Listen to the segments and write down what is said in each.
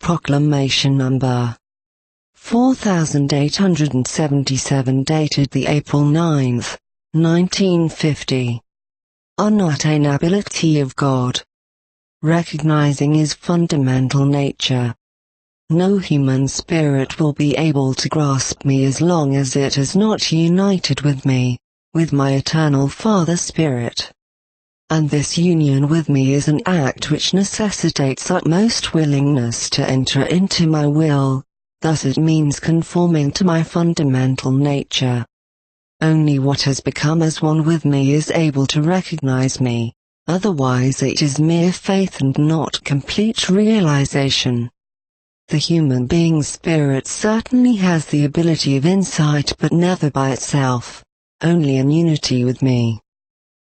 Proclamation number 4877 dated the April 9, 1950. Unattainability of God. Recognizing His fundamental nature. No human spirit will be able to grasp me as long as it is not united with me, with my eternal Father Spirit. And this union with me is an act which necessitates utmost willingness to enter into my will, thus it means conforming to my fundamental nature. Only what has become as one with me is able to recognize me, otherwise it is mere faith and not complete realization. The human being's spirit certainly has the ability of insight, but never by itself, only in unity with me.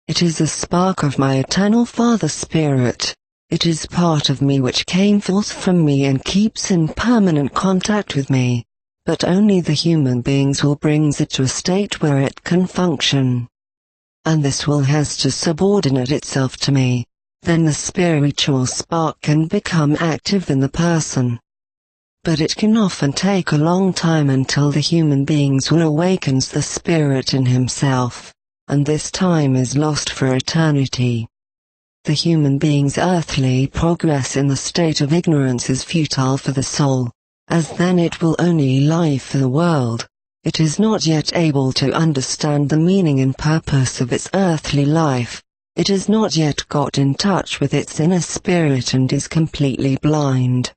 It is a spark of my eternal Father Spirit. It is part of me which came forth from me and keeps in permanent contact with me, but only the human being's will brings it to a state where it can function. And this will has to subordinate itself to me, then the spiritual spark can become active in the person. But it can often take a long time until the human being's will awakens the spirit in himself, and this time is lost for eternity. The human being's earthly progress in the state of ignorance is futile for the soul, as then it will only lie for the world. It is not yet able to understand the meaning and purpose of its earthly life. It has not yet got in touch with its inner spirit and is completely blind.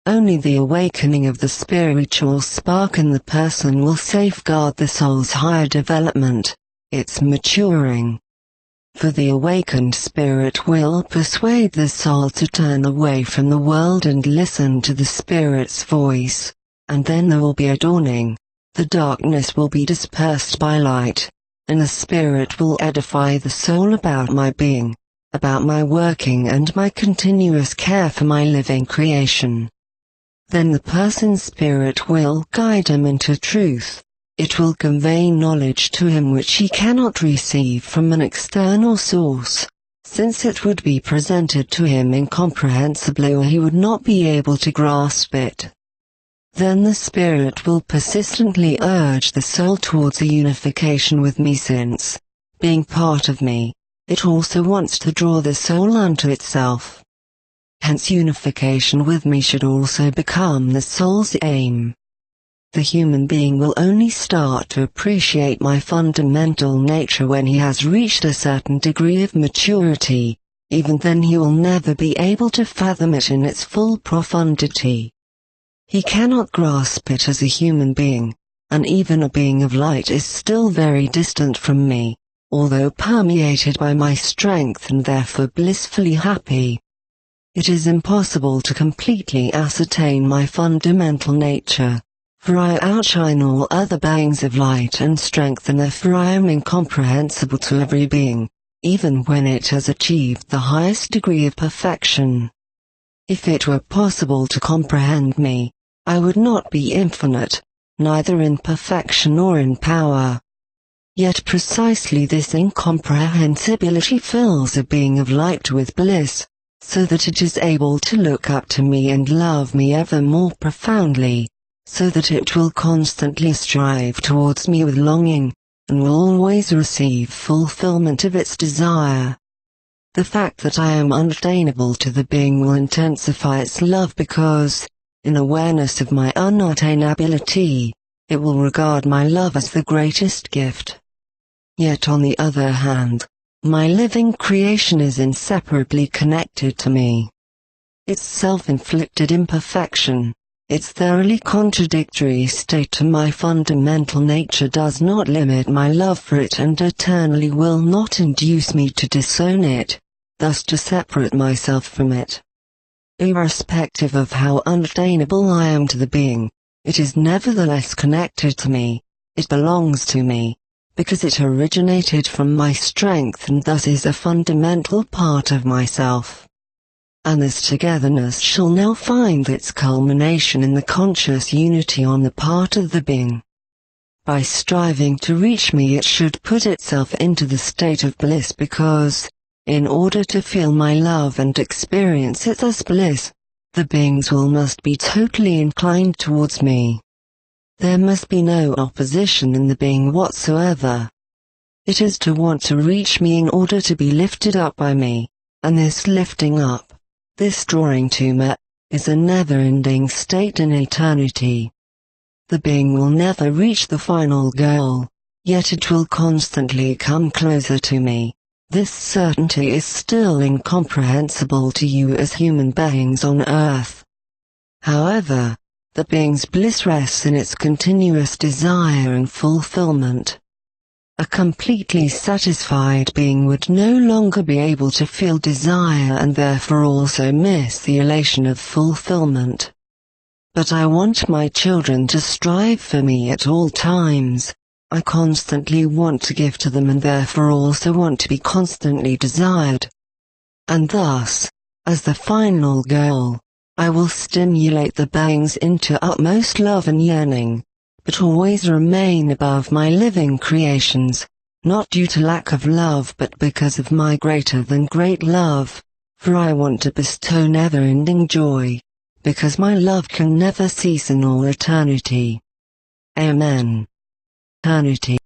Only the awakening of the spiritual spark in the person will safeguard the soul's higher development, its maturing. For the awakened spirit will persuade the soul to turn away from the world and listen to the Spirit's voice, and then there will be a dawning, the darkness will be dispersed by light, and the Spirit will edify the soul about my being, about my working and my continuous care for my living creation. Then the person's spirit will guide him into truth. It will convey knowledge to him which he cannot receive from an external source, since it would be presented to him incomprehensibly or he would not be able to grasp it. Then the Spirit will persistently urge the soul towards a unification with me since, being part of me, it also wants to draw the soul unto itself. Hence unification with me should also become the soul's aim. The human being will only start to appreciate my fundamental nature when he has reached a certain degree of maturity. Even then he will never be able to fathom it in its full profundity. He cannot grasp it as a human being, and even a being of light is still very distant from me, although permeated by my strength and therefore blissfully happy. It is impossible to completely ascertain my fundamental nature, for I outshine all other beings of light and strength, and therefore I am incomprehensible to every being, even when it has achieved the highest degree of perfection. If it were possible to comprehend me, I would not be infinite, neither in perfection nor in power. Yet precisely this incomprehensibility fills a being of light with bliss, so that it is able to look up to me and love me ever more profoundly, so that it will constantly strive towards me with longing, and will always receive fulfillment of its desire. The fact that I am unattainable to the being will intensify its love because, in awareness of my unattainability, it will regard my love as the greatest gift. Yet on the other hand, my living creation is inseparably connected to me. Its self-inflicted imperfection, its thoroughly contradictory state to my fundamental nature does not limit my love for it and eternally will not induce me to disown it, thus to separate myself from it. Irrespective of how unattainable I am to the being, it is nevertheless connected to me, it belongs to me, because it originated from my strength and thus is a fundamental part of myself. And this togetherness shall now find its culmination in the conscious unity on the part of the being. By striving to reach me it should put itself into the state of bliss because, in order to feel my love and experience it as bliss, The beings will must be totally inclined towards me. There must be no opposition in the being whatsoever. It is to want to reach me in order to be lifted up by me, and this lifting up, this drawing to me, is a never-ending state in eternity. The being will never reach the final goal, yet it will constantly come closer to me. This certainty is still incomprehensible to you as human beings on earth. However, the being's bliss rests in its continuous desire and fulfillment. A completely satisfied being would no longer be able to feel desire and therefore also miss the elation of fulfillment. But I want my children to strive for me at all times. I constantly want to give to them and therefore also want to be constantly desired. And thus, as the final goal, I will stimulate the beings into utmost love and yearning, but always remain above my living creations, not due to lack of love but because of my greater than great love, for I want to bestow never-ending joy, because my love can never cease in all eternity. Amen. Eternity.